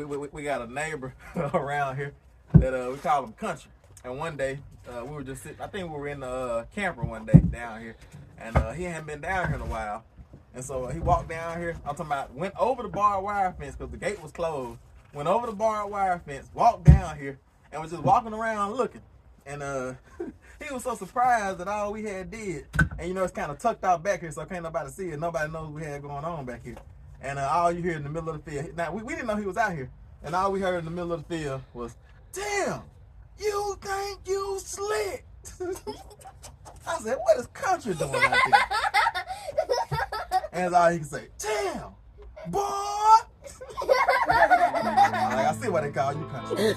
we got a neighbor around here that we call him Country. And one day we were just sitting. I think we were in the camper one day down here, and he hadn't been down here in a while. And so he walked down here. I'm talking about went over the barbed wire fence because the gate was closed. Went over the barbed wire fence, walked down here, and was just walking around looking. And he was so surprised that all we had did, and you know it's kind of tucked out back here, so can't nobody see it. Nobody knows what we had going on back here. And all you hear in the middle of the field. Now we didn't know he was out here, and all we heard in the middle of the field was, "Damn, you think you slick?" I said, "What is Country doing out there?" And that's all he could say. "Damn, boy." Like, I see why they call you Country.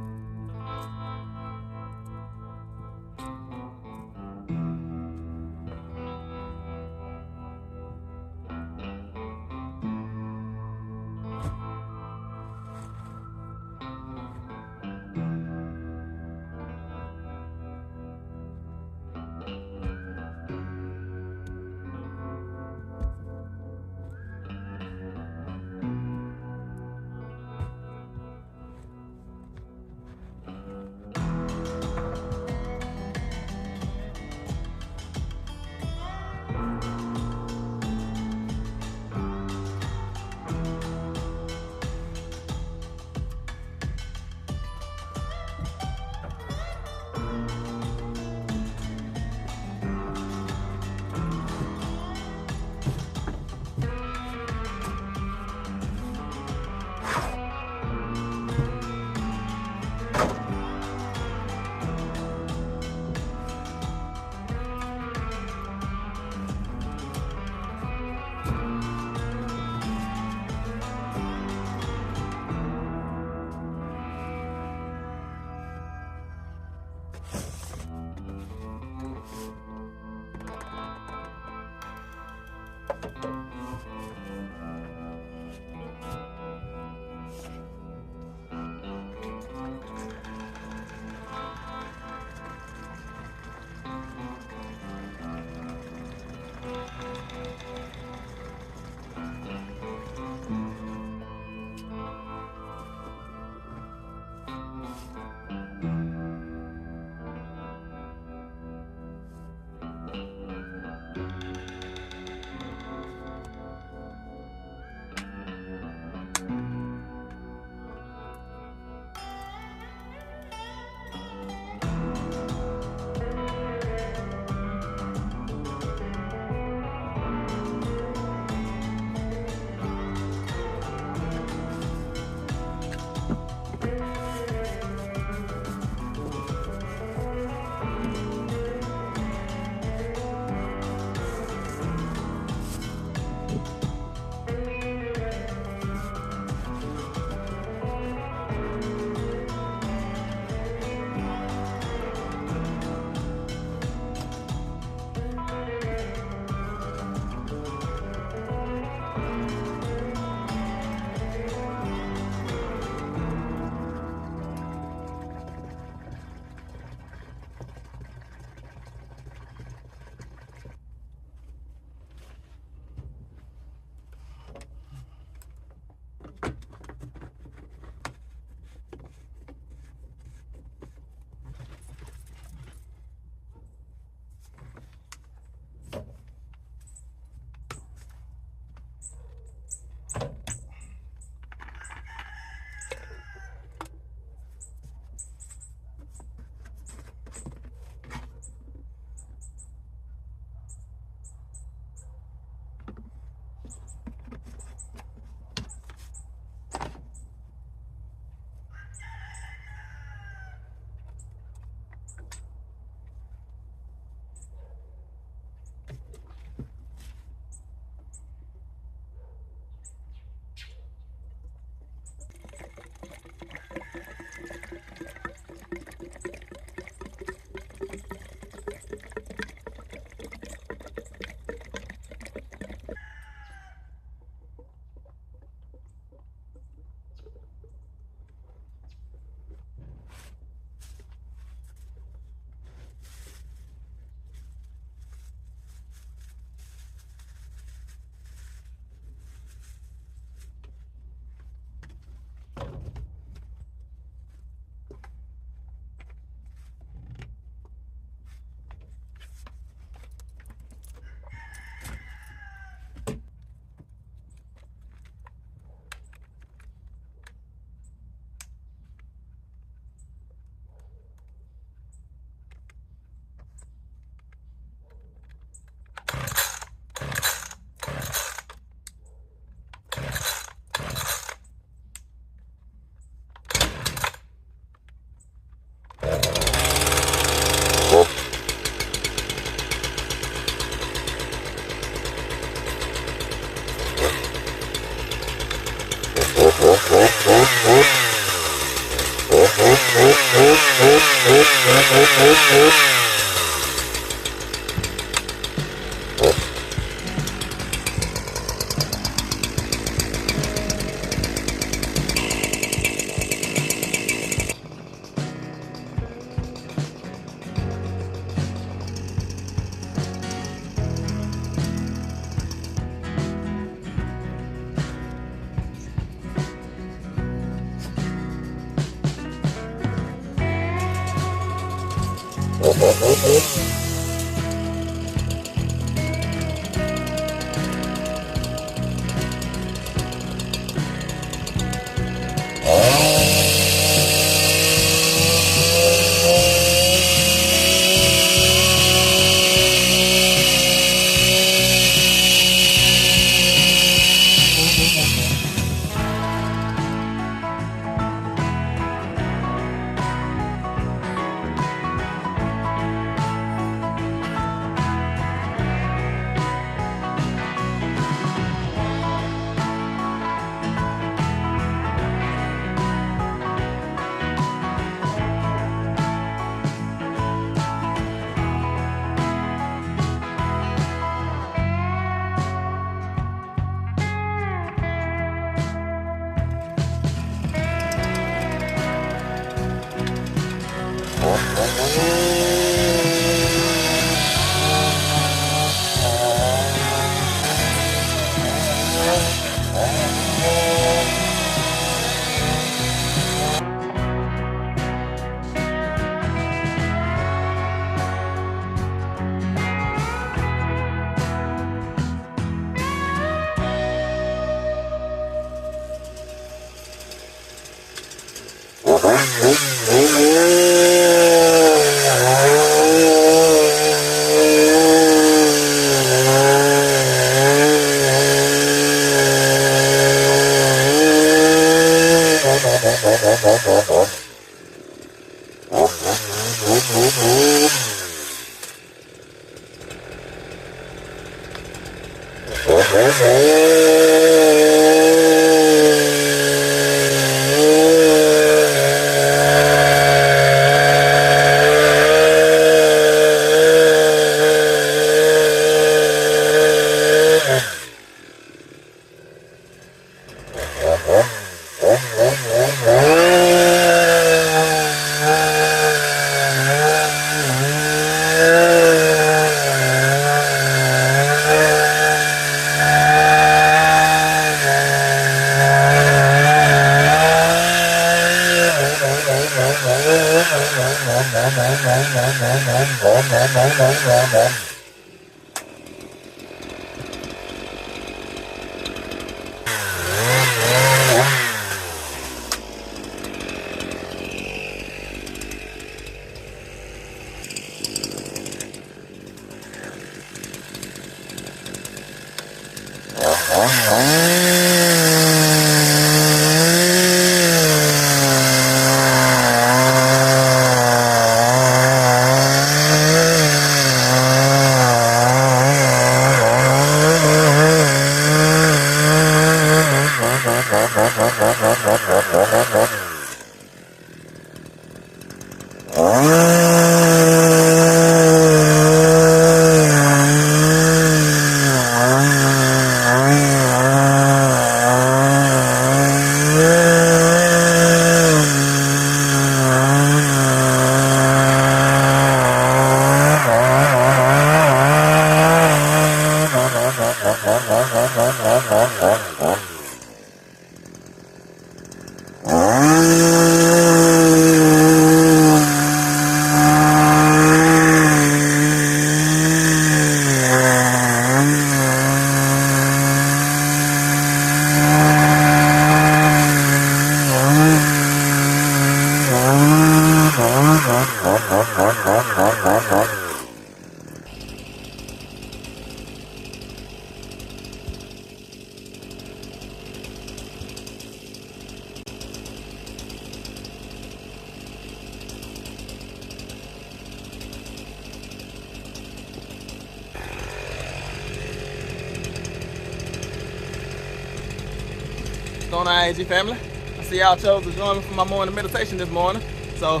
What's going on, I.A.G family? I see y'all chose to join me for my morning meditation this morning. So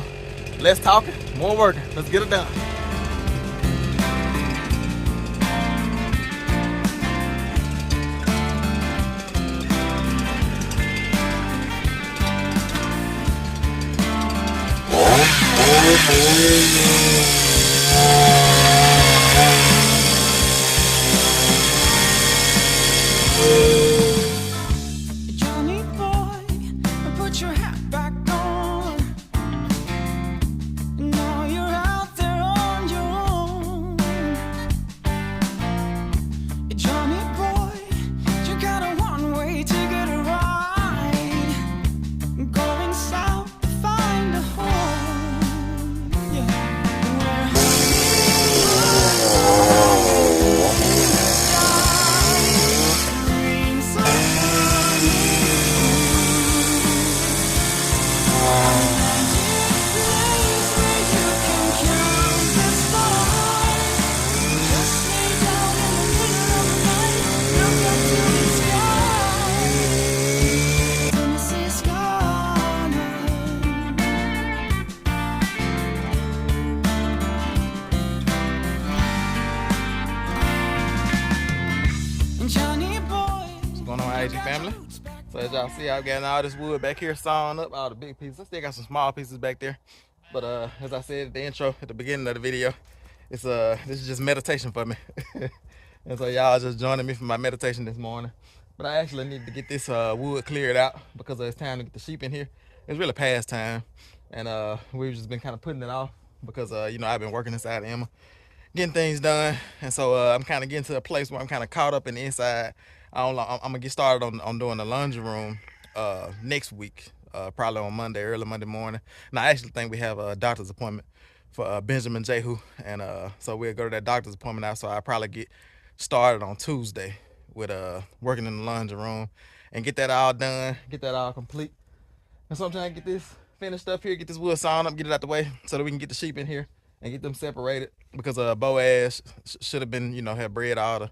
less talking, more working. Let's get it done. Johnny boy, put your hat back on. Now you're out there all I.A.G family. So as y'all see, I've gotten all this wood back here sawn up, all the big pieces. I still got some small pieces back there. But as I said at the intro, at the beginning of the video, it's this is just meditation for me. And so y'all just joining me for my meditation this morning. But I actually need to get this wood cleared out because it's time to get the sheep in here. It's really past time. And we've just been kind of putting it off because you know, I've been working inside of Emma, getting things done. And so I'm kind of getting to a place where I'm kind of caught up in the inside. I'm gonna get started on doing the laundry room next week, probably on Monday, early Monday morning. And I actually think we have a doctor's appointment for Benjamin Jehu, and so we'll go to that doctor's appointment now. So I'll probably get started on Tuesday with working in the laundry room and get that all done, get that all complete. And so I'm trying to get this finished up here, get this wood sawn up, get it out the way so that we can get the sheep in here and get them separated, because Boaz should have been, you know, had bred all the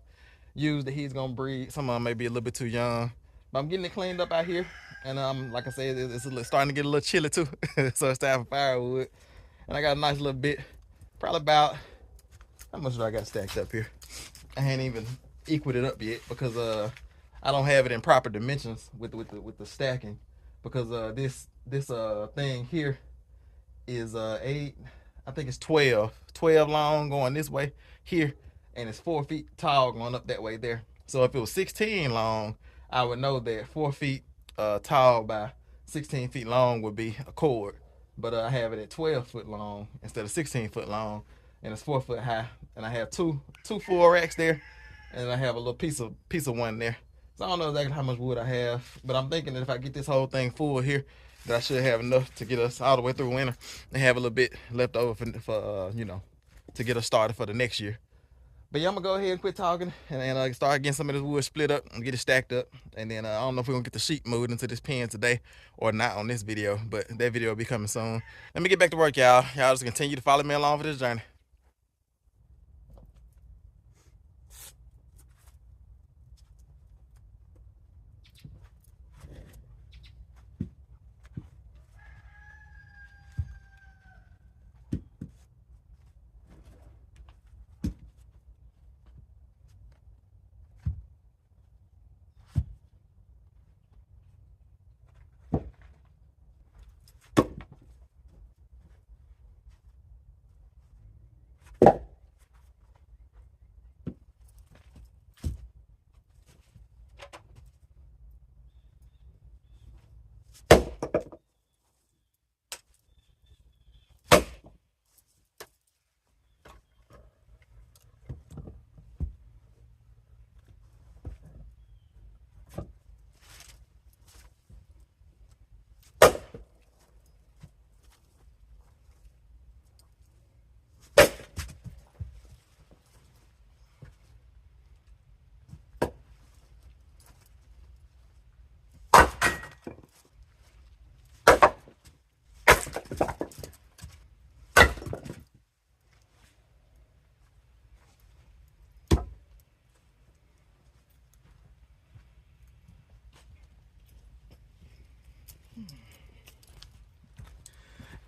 ewes that he's gonna breed. Some of them may be a little bit too young, but I'm getting it cleaned up out here. And like I said, it's starting to get a little chilly too. So it's time for firewood. And I got a nice little bit, probably about, how much do I got stacked up here? I ain't even equaled it up yet because I don't have it in proper dimensions with the stacking, because this thing here is 8, I think it's 12 long going this way here, and it's 4 feet tall going up that way there. So if it was 16 long, I would know that 4 feet tall by 16 feet long would be a cord. But I have it at 12 foot long instead of 16 foot long, and it's 4 foot high. And I have two full racks there, and I have a little piece of one there. So I don't know exactly how much wood I have, but I'm thinking that if I get this whole thing full here, that I should have enough to get us all the way through winter and have a little bit left over for you know, to get us started for the next year. But yeah, I'm gonna go ahead and quit talking and start getting some of this wood split up and get it stacked up. And then I don't know if we're gonna get the sheep moved into this pen today or not on this video, but that video will be coming soon. Let me get back to work, y'all. Y'all just continue to follow me along for this journey.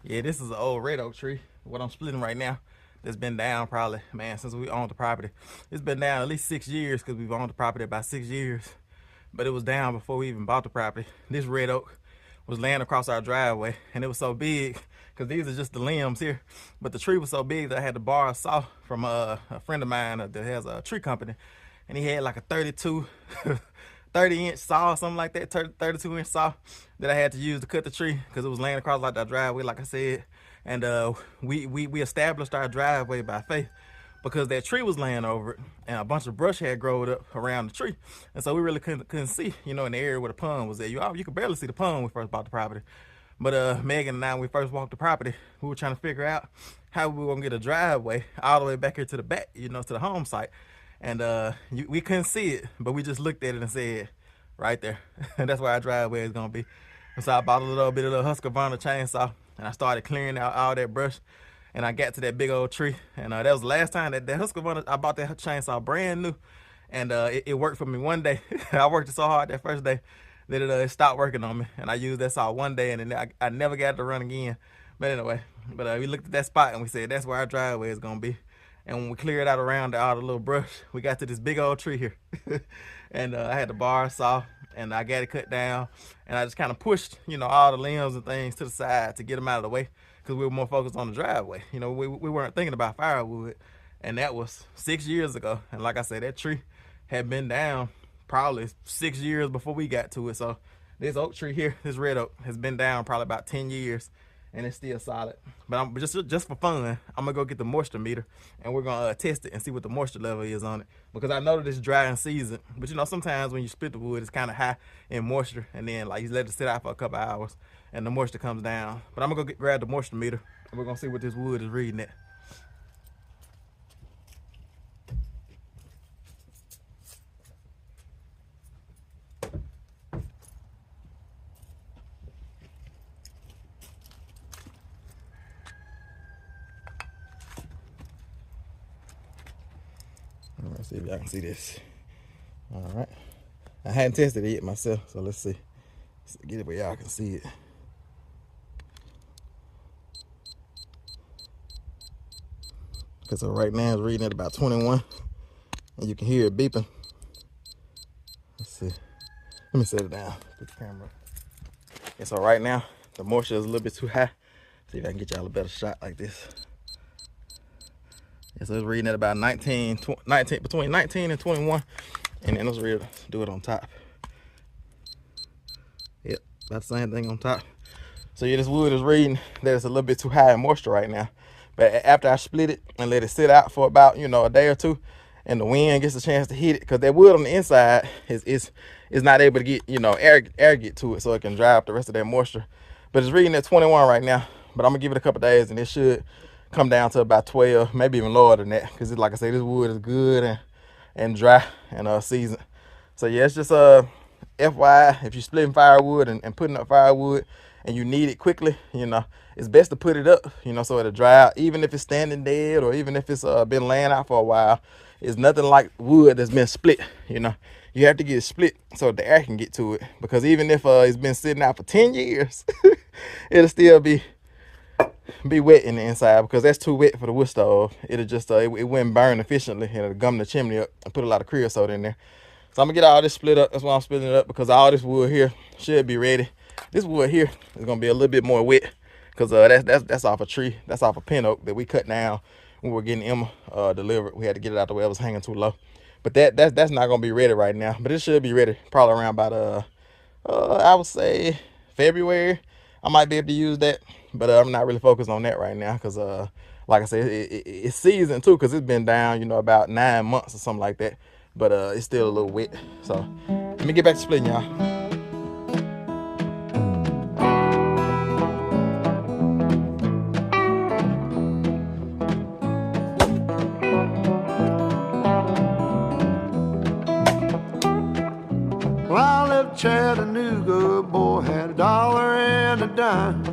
Yeah, this is an old red oak tree, what I'm splitting right now. That's been down probably, man, since we owned the property. It's been down at least 6 years, because we've owned the property about 6 years. But it was down before we even bought the property. This red oak was laying across our driveway, and it was so big, because these are just the limbs here, but the tree was so big that I had to borrow a saw from a friend of mine that has a tree company, and he had like a 30-inch saw or something like that, 32-inch saw that I had to use to cut the tree, because it was laying across like our driveway, like I said. And we established our driveway by faith, because that tree was laying over it, and a bunch of brush had grown up around the tree, and so we really couldn't see, you know, in the area where the pond was at. You could barely see the pond when we first bought the property. But Megan and I, when we first walked the property, we were trying to figure out how we were gonna get a driveway all the way back here to the back, you know, to the home site. And we couldn't see it, but we just looked at it and said, right there. And that's where our driveway is gonna be. And so I bought a little Husqvarna chainsaw, and I started clearing out all that brush. And I got to that big old tree, and that was the last time that Husqvarna, I bought that chainsaw brand new, and it worked for me one day. I worked so hard that first day that it stopped working on me, and I used that saw one day, and then I never got it to run again. But anyway, we looked at that spot and we said that's where our driveway is gonna be. And when we cleared out around all the little brush, we got to this big old tree here. And I had to borrow a saw, and I got it cut down, and I just kind of pushed, you know, all the limbs and things to the side to get them out of the way, because we were more focused on the driveway. You know, we weren't thinking about firewood, and that was 6 years ago. And like I said, that tree had been down probably 6 years before we got to it. So this oak tree here, this red oak, has been down probably about 10 years, and it's still solid. But I'm just for fun, I'm gonna go get the moisture meter, and we're gonna test it and see what the moisture level is on it, because I know that it's dry in season, but you know, sometimes when you split the wood, it's kind of high in moisture, and then like you let it sit out for a couple hours and the moisture comes down. But I'm gonna go grab the moisture meter, and we're gonna see what this wood is reading at. Let's see if y'all can see this. All right, I hadn't tested it yet myself, so let's see. Let's get it where y'all can see it. Okay, so right now it's reading at about 21, and you can hear it beeping. Let's see. Let me set it down. Put the camera up. Okay, so right now the moisture is a little bit too high. See if I can get y'all a better shot like this. Yeah, so it's reading at about 19, between 19 and 21, and then let's do it on top. Yep, that's the same thing on top. So yeah, this wood is reading that it's a little bit too high in moisture right now. But after I split it and let it sit out for about, you know, a day or two, and the wind gets a chance to hit it, because that wood on the inside is not able to get, you know, air get to it, so it can dry up the rest of that moisture. But it's reading at 21 right now. But I'm gonna give it a couple days, and it should come down to about 12, maybe even lower than that, because like I say, this wood is good and dry and seasoned. So yeah, it's just FYI, if you're splitting firewood and putting up firewood and you need it quickly, you know, it's best to put it up, you know, so it'll dry out. Even if it's standing dead, or even if it's been laying out for a while, it's nothing like wood that's been split. You know, you have to get it split so the air can get to it, because even if it's been sitting out for 10 years, it'll still be wet in the inside, because that's too wet for the wood stove. It'll just it wouldn't burn efficiently, and it'll gum the chimney up and put a lot of creosote in there. So I'm gonna get all this split up. That's why I'm splitting it up, because all this wood here should be ready. This wood here is gonna be a little bit more wet, because that's off a tree. That's off a pin oak that we cut down when we were getting Emma delivered. We had to get it out the way. It was hanging too low. But that's not gonna be ready right now. But it should be ready probably around about I would say February. I might be able to use that, but I'm not really focused on that right now, because like I said, it's seasoned too, because it's been down, you know, about 9 months or something like that. But it's still a little wet. So let me get back to splitting, y'all. Well, I left Chattanooga, boy, had $1 and a dime.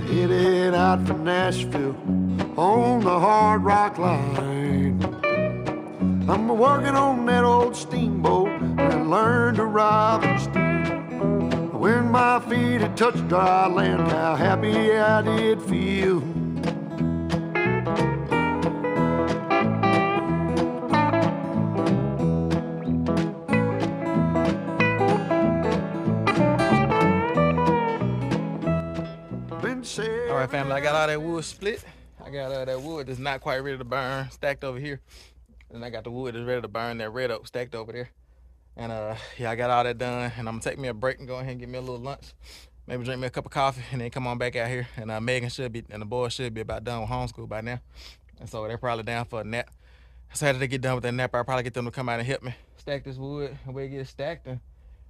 Headed out for Nashville on the Hard Rock Line. I'm working on that old steamboat and learned to rob and steal. When my feet had touched dry land, how happy I did feel. All right, family, I got all that wood split. I got that wood that's not quite ready to burn stacked over here, and I got the wood that's ready to burn, that red oak stacked over there. And yeah, I got all that done, and I'm gonna take me a break and go ahead and get me a little lunch, maybe drink me a cup of coffee, and then come on back out here. And Megan and the boys should be about done with homeschool by now, and so they're probably down for a nap. So after they get done with that nap, I'll probably get them to come out and help me stack this wood, and we'll get it stacked, and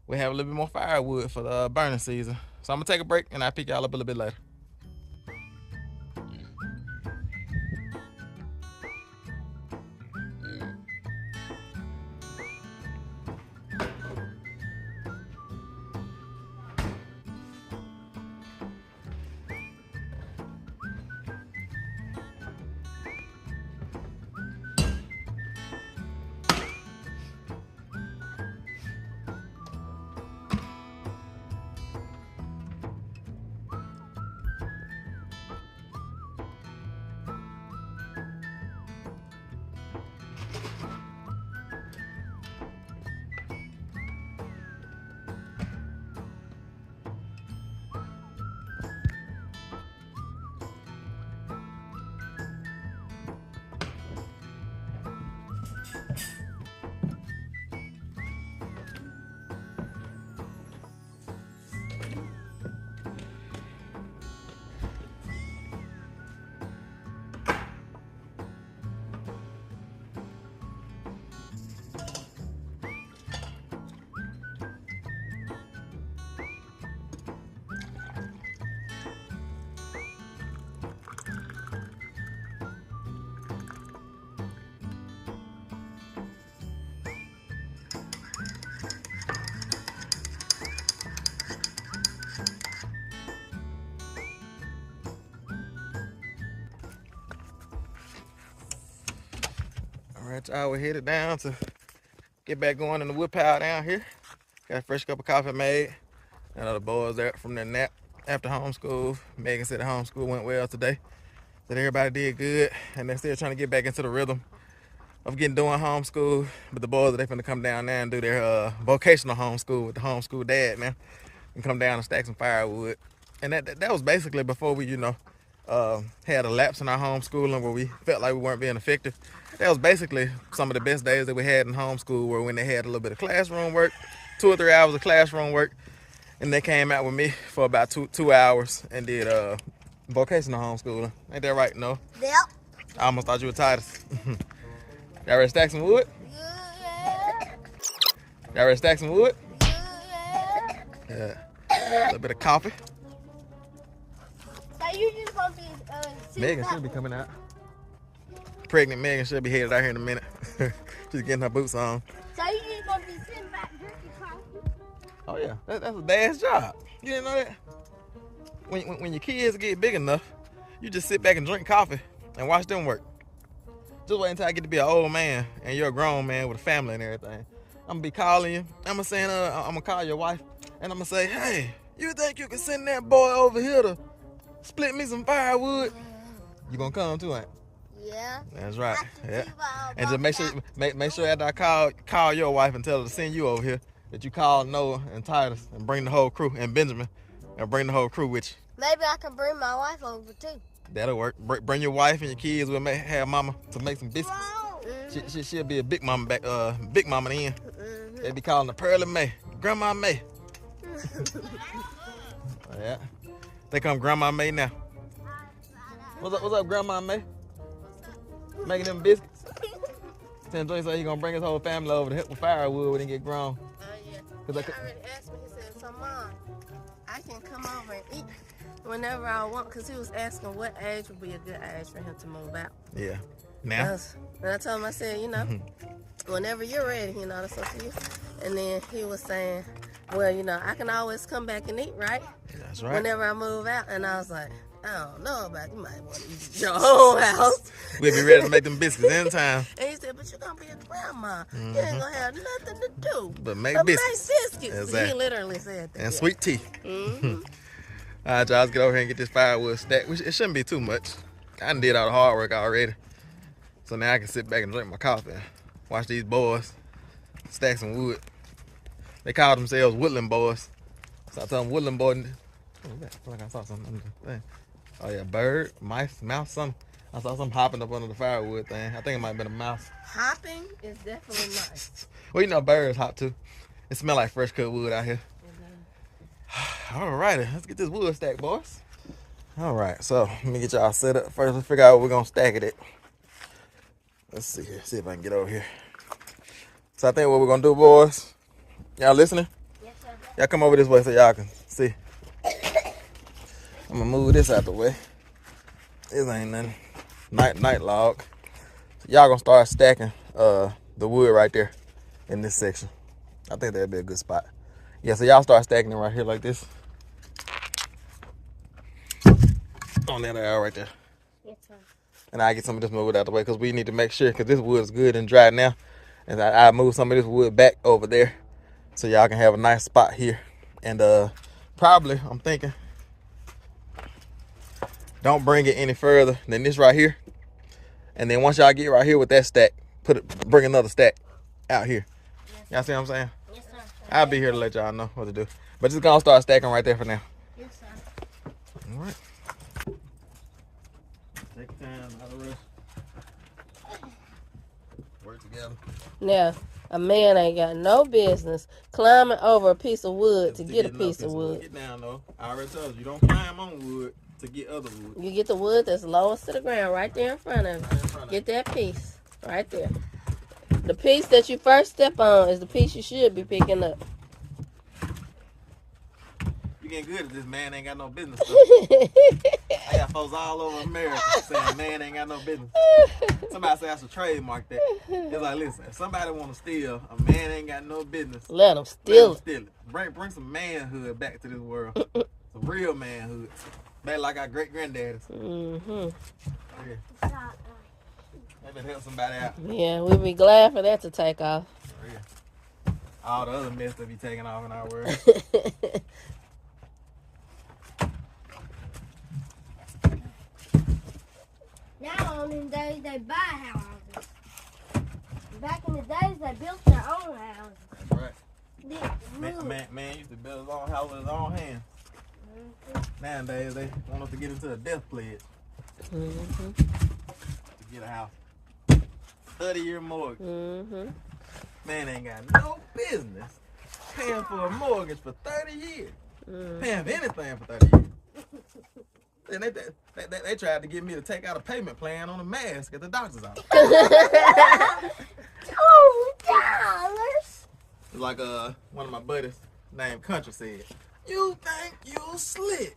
we'll have a little bit more firewood for the burning season. So I'm gonna take a break, and I'll pick y'all up a little bit later. All right, y'all, we're headed down to get back going in the wood pile down here. Got a fresh cup of coffee made. And the boys there from their nap after homeschool. Megan said the homeschool went well today. Said everybody did good, and they're still trying to get back into the rhythm of doing homeschool. But the boys, they finna come down there and do their vocational homeschool with the homeschool dad now, and come down and stack some firewood. And that was basically before we, had a lapse in our homeschooling where we felt like we weren't being effective. That was basically some of the best days that we had in homeschool, where when they had a little bit of classroom work, 2 or 3 hours of classroom work, and they came out with me for about two hours and did vocational homeschooling. Ain't that right? No? Yep. I almost thought you were Titus. Y'all ready to stack some wood? Yeah. Y'all ready to stack some wood? Yeah. Yeah. A little bit of coffee. So you just gonna be Megan should be coming out. Pregnant Megan should be headed out here in a minute. She's getting her boots on. So you just gonna be sitting back drinking coffee? Oh yeah, that's a dad's job. You didn't know that? When your kids get big enough, you just sit back and drink coffee and watch them work. Just wait until I get to be an old man and you're a grown man with a family and everything. I'm gonna be calling you. I'm gonna call your wife and I'm gonna say, hey, you think you can send that boy over here to split me some firewood? You gonna come too, ain't? Yeah. That's right. Yeah. And And just make sure after I call your wife and tell her to send you over here, that you call Noah and Titus and bring the whole crew, and Benjamin, and bring the whole crew with you. maybe I can bring my wife over too. That'll work. Bring your wife and your kids. We'll have mama to make some biscuits. She'll be a big mama big mama then. They be calling her Pearly May, Grandma May. Yeah. They come Grandma May now. What's up, Grandma May? Making them biscuits. Tim Joy said he gonna bring his whole family over to help with firewood when they get grown. Yeah. Cause He already asked me, he said, so Mom, I can come over and eat whenever I want, because he was asking what age would be a good age for him to move out. Yeah. Now? And I told him, I said, whenever you're ready, that's up to you. And then he was saying, well, I can always come back and eat, right? That's right. Whenever I move out. And I was like, I don't know about you might want to eat at your own house. We'll be ready to make them biscuits anytime. And he said, but you're going to be a grandma. You ain't going to have nothing to do. But make Make biscuits. biscuits. Exactly. He literally said that. And sweet tea. Mm-hmm. All right, y'all, let's get over here and get this firewood stacked. It shouldn't be too much. I done did all the hard work already. So now I can sit back and drink my coffee and watch these boys stack some wood. They call themselves woodland boys. So I tell them woodland boy. What was that? I feel like I saw something under the thing. Oh yeah, bird, mice, mouse, something. I saw something hopping up under the firewood thing. I think it might have been a mouse. Hopping is definitely nice. Well, birds hop too. It smell like fresh cut wood out here. Alrighty, let's get this wood stacked, boys. Alright, so let me get y'all set up. First, let's figure out what we're gonna stack it at. Let's see here, see if I can get over here. So I think what we're gonna do, boys, y'all listening? Yes, sir. Y'all come over this way so y'all can see. I'm gonna move this out the way. This ain't nothing. Night log. So y'all gonna start stacking the wood right there in this section. I think that'd be a good spot. Yeah, so y'all start stacking it right here like this. On that area right there. Yes, sir. And I get some of this wood out the way because we need to make sure, because this wood is good and dry now. And I move some of this wood back over there so y'all can have a nice spot here. And probably, I'm thinking, don't bring it any further than this right here. And then once y'all get right here with that stack, bring another stack out here. Y'all see what I'm saying? Yes, sir. I'll be here to let y'all know what to do. But just gonna start stacking right there for now. Yes, sir. All right. Take your time, not a rush. Work together. Now, a man ain't got no business climbing over a piece of wood to get a piece of wood. Get down though. I already told you, you don't climb on wood to get other wood. You get the wood that's lowest to the ground right there in front of you. Get that piece right there. The piece that you first step on is the piece you should be picking up. You getting good at this, man ain't got no business stuff. I got folks all over America saying man ain't got no business. Somebody say I should trademark that. It's like, listen, if somebody want to steal, a man ain't got no business. Let them steal it. Bring some manhood back to this world. Some real manhood. Back like our great granddaddies. Mm-hmm. Yeah. Maybe help somebody out. Yeah, we'd be glad for that to take off. For real. All the other mess that be taking off in our world. Now on them days they buy houses. Back in the days they built their own houses. That's right. They Man used to build his own house with his own hands. Nowadays they want us to get into a death pledge Mm-hmm. to get a house. 30-year mortgage. Mm-hmm. Man ain't got no business paying for a mortgage for 30 years. Paying for anything for 30 years. And they tried to get me to take out a payment plan on a mask at the doctor's office. $2. It's like one of my buddies named Country said, "You think you slick?"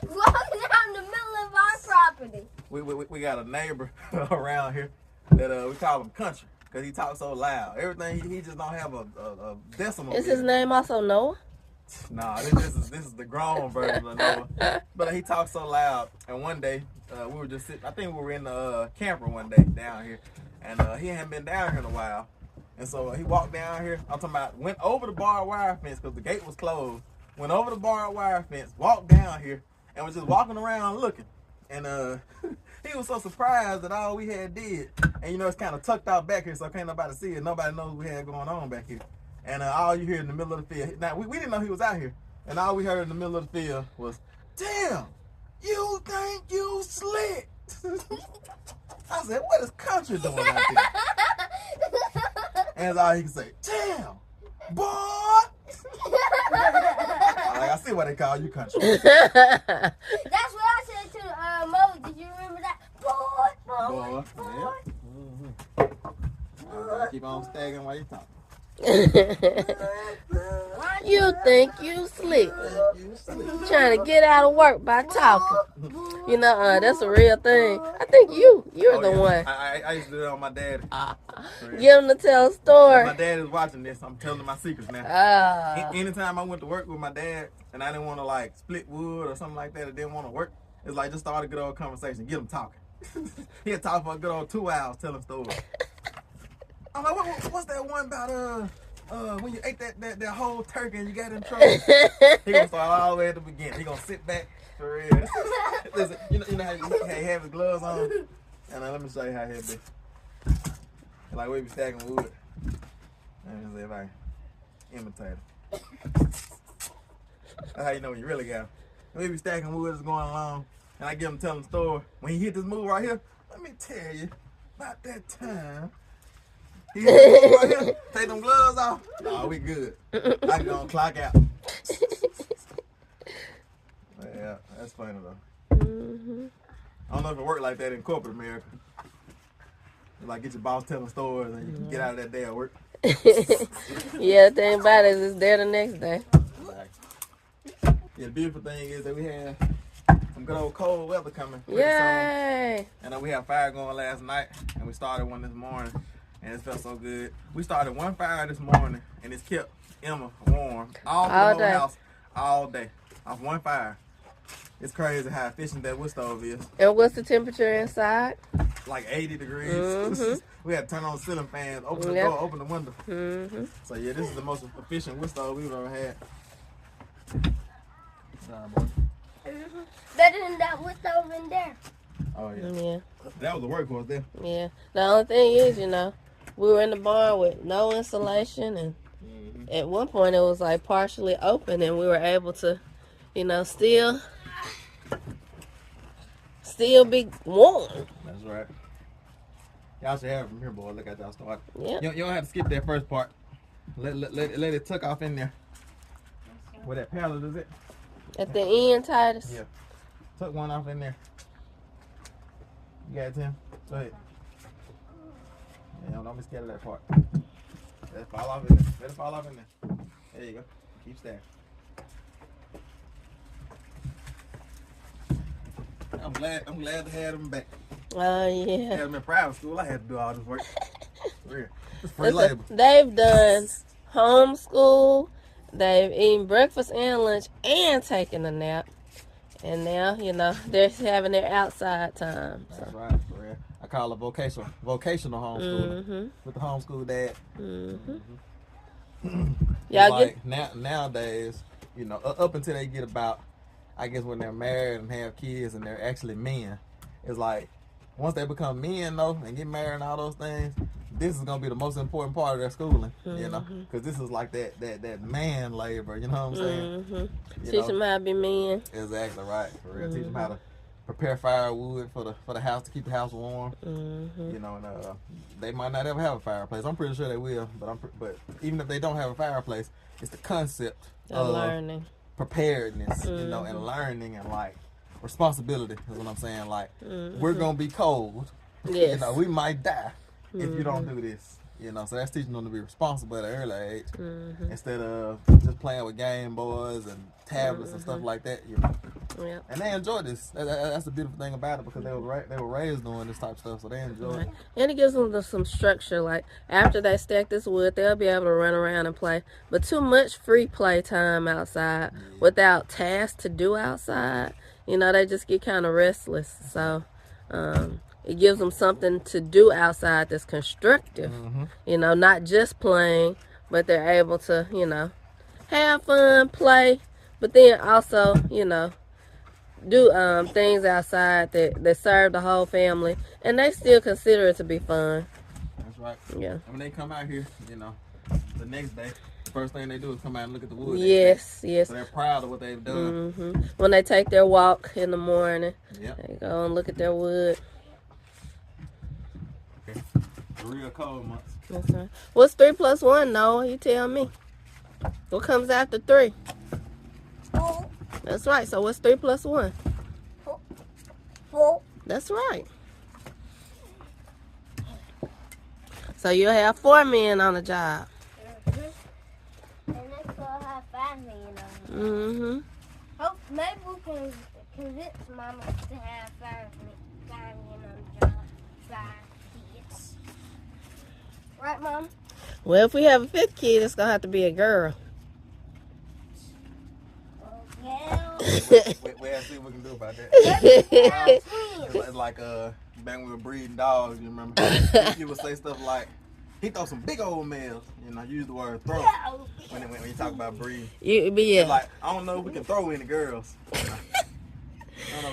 Walking out in the middle of our property. We got a neighbor around here that we call him Country because he talks so loud. Everything he just don't have a decimal. Is his name also Noah? Nah, this is the grown version of Noah. But he talks so loud. And one day we were just sitting. I think we were in the camper one day down here, and he hadn't been down here in a while. And so he walked down here. I'm talking about went over the barbed wire fence because the gate was closed. Went over the barbed wire fence, walked down here, and was just walking around looking. And he was so surprised that all we had did. And you know, it's kind of tucked out back here, so can't nobody see it. Nobody knows what we had going on back here. And all you hear in the middle of the field. Now, we didn't know he was out here. And all we heard in the middle of the field was, "Damn, you think you slick?" I said, "What is Country doing out there?" And that's all he could say, "Damn, boy." Like, I see why they call you Country. That's what I said to Mo. Did you remember that? Boy. Yeah. Keep on staggering while you talking. You think you slick. Trying to get out of work by talking. You know, that's a real thing. I think you're the one. I used to do that on my daddy. Get him to tell a story. If my dad is watching this, I'm telling him my secrets now. Anytime I went to work with my dad and I didn't want to like split wood or something like that, or didn't want to work, it's like just start a good old conversation, get him talking. He'll talk for a good old 2 hours telling stories. I'm like, what's that one about when you ate that whole turkey and you got in trouble? He gonna start all the way at the beginning. He gonna sit back for real. Listen, you know how he have his gloves on? And let me show you how he'll be. Like we be stacking wood. Let me see if I can imitate him. That's how you know when you really got him. We be stacking wood, it's going along, and I get him telling the story. When he hit this move right here, let me tell you about that time. He hit this move right here, take them gloves off. Nah, we good. I can go and clock out. Yeah, that's funny though. I don't know if it worked like that in corporate America. Like get your boss telling stories and you can get out of that day at work. Yeah, the thing about it is it's there the next day. Yeah, the beautiful thing is that we have some good old cold weather coming. Yay! And we had fire going last night, and we started one this morning, and it felt so good. We started one fire this morning, and it's kept Emma warm all the whole house all day off one fire. It's crazy how efficient that wood stove is. And what's the temperature inside? Like 80 degrees. We had to turn on the ceiling fans, open the door, open the window. So yeah, this is the most efficient wood stove we've ever had. Better than that wood stove in there. Oh yeah. Yeah. That was the workhorse there. Yeah. The only thing is, you know, we were in the barn with no insulation, and at one point it was like partially open, and we were able to, you know, still be warm. That's right. Y'all should have it from here, boy. Look at y'all start. Yeah. You don't have to skip that first part. Let it tuck off in there. Where that pallet is it? At the end, Titus. Yeah. Tuck one off in there. You got it, Tim? Go ahead. Yeah, don't be scared of that part. Let it fall off in there. Let it fall off in there. There you go. Keep stacking. I'm glad to have them back. Oh, yeah. Had them in private school, I had to do all this work. For real. It's free labor. They've done homeschool. They've eaten breakfast and lunch and taken a nap. And now, you know, they're having their outside time. So. That's right, for real. I call it vocational homeschooling with the homeschool dad. Yeah, like nowadays, you know, up until they get about, I guess when they're married and have kids and they're actually men, it's like once they become men though and get married and all those things, this is gonna be the most important part of their schooling, you know, because this is like that man labor, you know what I'm saying? Teach them how to be men. Exactly right, for real. Teach them how to prepare firewood for the house to keep the house warm. You know, and they might not ever have a fireplace. I'm pretty sure they will, but even if they don't have a fireplace, it's the concept of learning, preparedness, you know, and learning and like responsibility is what I'm saying. Like we're gonna be cold. Yes. You know, we might die if you don't do this. You know, so that's teaching them to be responsible at an early age instead of just playing with Game Boys and tablets and stuff like that. You know, and they enjoy this. That's the beautiful thing about it because they were raised doing this type of stuff, so they enjoy it. And it gives them some structure. Like after they stack this wood, they'll be able to run around and play. But too much free play time outside without tasks to do outside, you know, they just get kind of restless. So it gives them something to do outside that's constructive, you know, not just playing, but they're able to, you know, have fun, play, but then also, you know, do things outside that serve the whole family, and they still consider it to be fun. That's right. Yeah. And when they come out here, you know, the next day, first thing they do is come out and look at the wood. Yes. So they're proud of what they've done. When they take their walk in the morning, Yep. they go and look at their wood. The real cold months. That's right. What's 3 plus 1, Noah? You tell me. What comes after 3? 4. That's right. So what's 3 plus 1? 4. That's right. So you'll have 4 men on the job. And next we'll have 5 men on it. Hope maybe we can convince Mama to have 5 men on the job. 5 kids. Right, Mom? Well, if we have a 5th kid, it's gonna have to be a girl. Yeah. We'll see what we can do about that. It's like back when we were breeding dogs, you remember? He would say stuff like, he throw some big old males. You know, use the word throw when you talk about breeding. Yeah. Like, I don't know if we can throw any girls.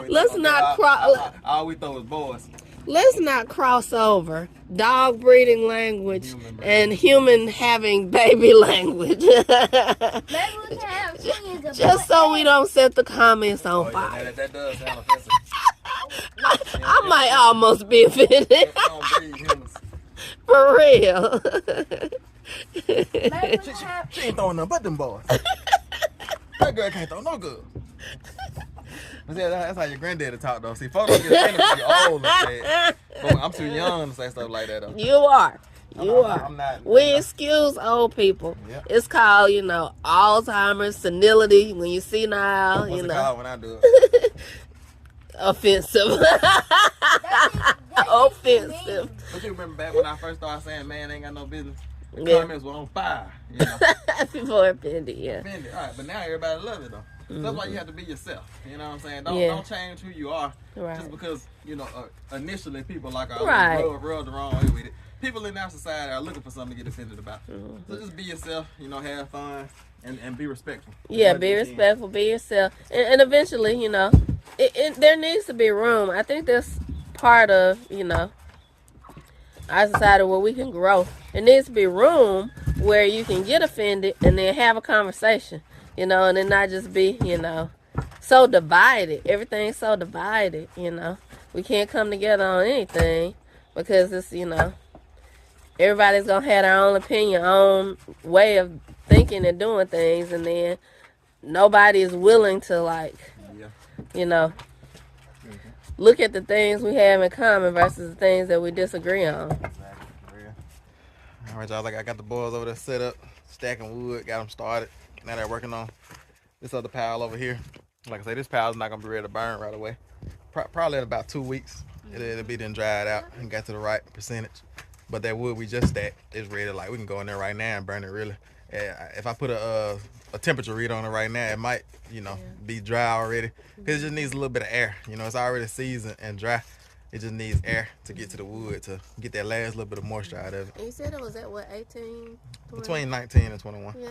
Let's not cross. All we throw is boys. Let's not cross over dog breeding language and human having baby language. Maybe we can have twins. Just so we don't set the comments on fire. Yeah, that does sound offensive. I might almost be offended. Don't breed humans. For real. Maybe we can have. She ain't throwing nothing but them boys. That girl can't throw no good. But yeah, that's how your granddaddy talk though. See, folks don't get offended when you're old and say, but I'm too young to say stuff like that though. You are. I'm not. We excuse old people. Yep. It's called, you know, Alzheimer's, senility, when you senile, What's you it know. called when I do it? Offensive. Offensive. But you remember back when I first started saying, man, ain't got no business. The Yeah. comments were on fire. You know? Before offended, yeah. Offended. All right, but now everybody love it though. That's why you have to be yourself. You know what I'm saying? Don't change who you are just because, you know, initially people like rub the wrong way with it. People in our society are looking for something to get offended about. So just be yourself, you know, have fun and be respectful. Yeah, be respectful, be yourself. And eventually, you know, there needs to be room. I think that's part of, you know, our society where we can grow. There needs to be room where you can get offended and then have a conversation. You know, and then not just be, you know, so divided. Everything's so divided, you know. We can't come together on anything because it's, you know, everybody's going to have their own opinion, own way of thinking and doing things. And then nobody is willing to, like, you know, look at the things we have in common versus the things that we disagree on. Exactly, for real. All right, y'all, like I got the boys over there set up, stacking wood, got them started. Now they're working on this other pile over here. Like I say, this pile is not going to be ready to burn right away. Probably in about 2 weeks, it'll be then dried out and got to the right percentage. But that wood we just stacked is ready. Like, we can go in there right now and burn it really. If I put a temperature read on it right now, it might, you know, be dry already. Because it just needs a little bit of air. You know, it's already seasoned and dry. it just needs air to get to the wood to get that last little bit of moisture out of it. And you said it was at what, 18? 20? Between 19 and 21. Yeah.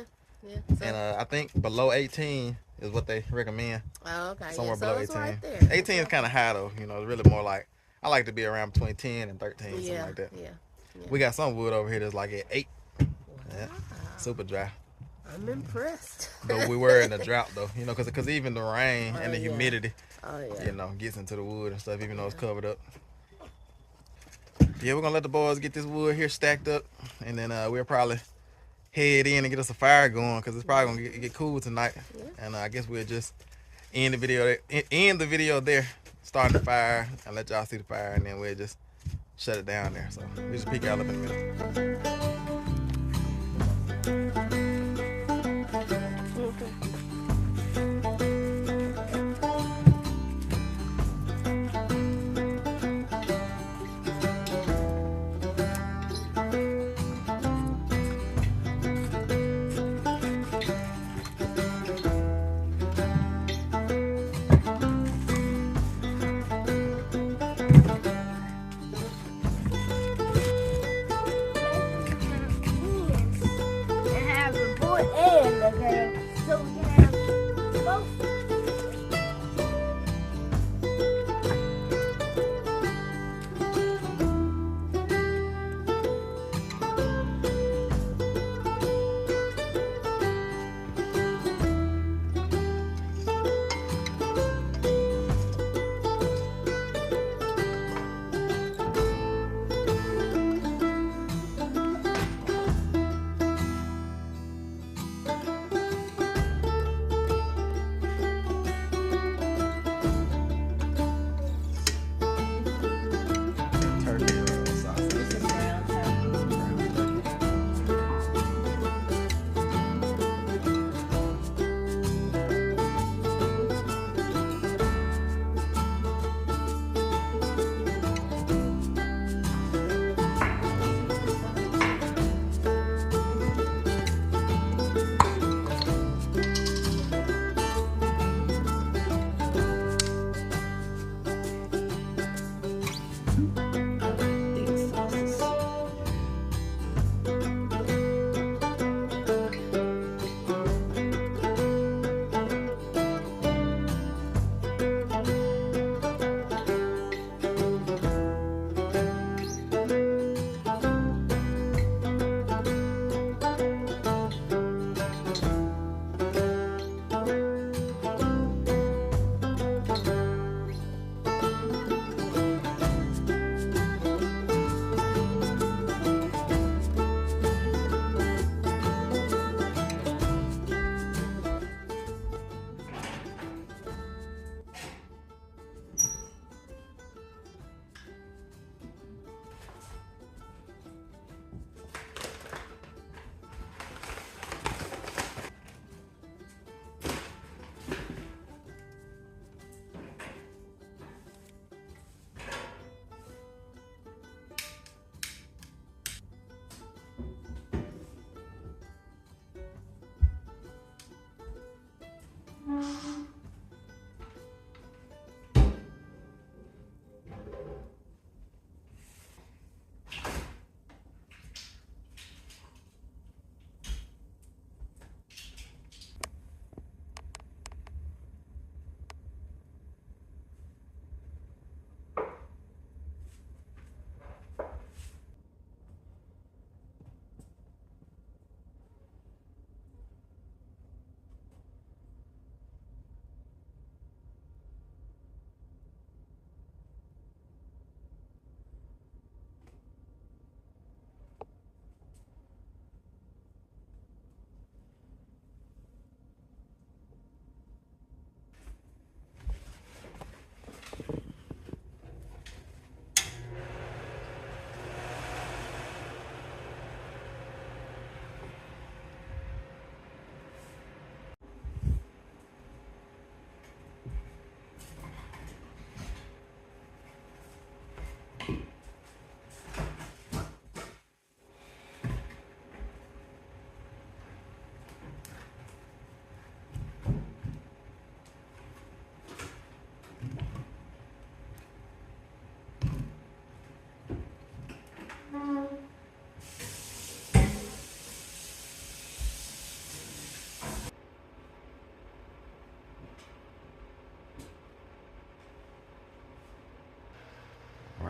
So, And I think below 18 is what they recommend. oh, okay. Somewhere so below it's 18. right there. 18 is kind of high though. You know, it's really more like, I like to be around between 10 and 13, something like that. Yeah. We got some wood over here that's like at 8. Yeah. Super dry. I'm impressed. But we were in a drought though, you know, because even the rain and the yeah. humidity, Yeah. you know, gets into the wood and stuff, even though it's covered up. Yeah, we're gonna let the boys get this wood here stacked up, and then we'll probably head in and get us a fire going, because it's probably gonna get cool tonight. Yeah. And I guess we'll just end the video there, start the fire, and let y'all see the fire, and then we'll just shut it down there. So we'll just peek out up in a minute. And have the boy and the girl, so we can have both.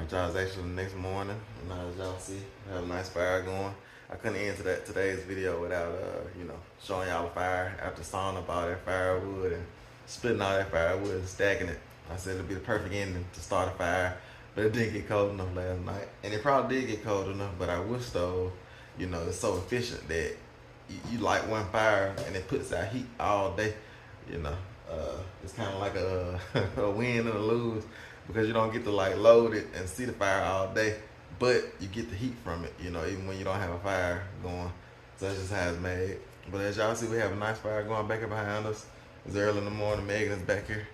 Alright, y'all, it's actually the next morning, and as y'all see, we have a nice fire going. I couldn't end today's video without, you know, showing y'all the fire after sawing up all that firewood and splitting all that firewood and stacking it. I said it'd be the perfect ending to start a fire, but it didn't get cold enough last night. And it probably did get cold enough, but our wood stove, you know, it's so efficient that you light one fire and it puts out heat all day, you know. It's kind of like a win and a lose, because you don't get to like load it and see the fire all day, but you get the heat from it, you know, even when you don't have a fire going. So that's just how it's made. But as y'all see, we have a nice fire going back here behind us. It's early in the morning. Megan is back here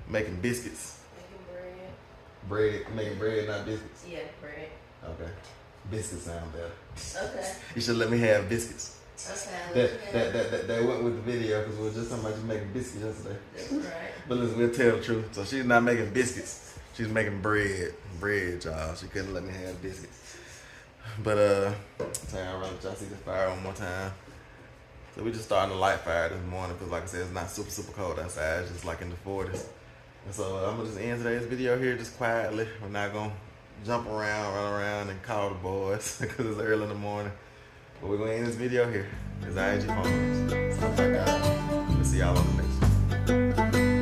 making biscuits. Making Bread, making bread, not biscuits. bread. Yeah, bread. Okay. Biscuits sound better. Okay. You should let me have biscuits. Okay. That went with the video, because we were just talking about you making biscuits yesterday. That's right. But listen, we'll tell the truth. So she's not making biscuits. She's making bread. Bread, y'all. She couldn't let me have biscuits. But tell y'all, let y'all see the fire one more time. So we just starting a light fire this morning, because like I said, it's not super cold outside. It's just like in the 40s. And so I'm gonna just end today's video here just quietly. We're not gonna jump around, run around, and call the boys because it's early in the morning. But we're gonna end this video here. It's I.A.G. Homes. We'll see y'all on the next one.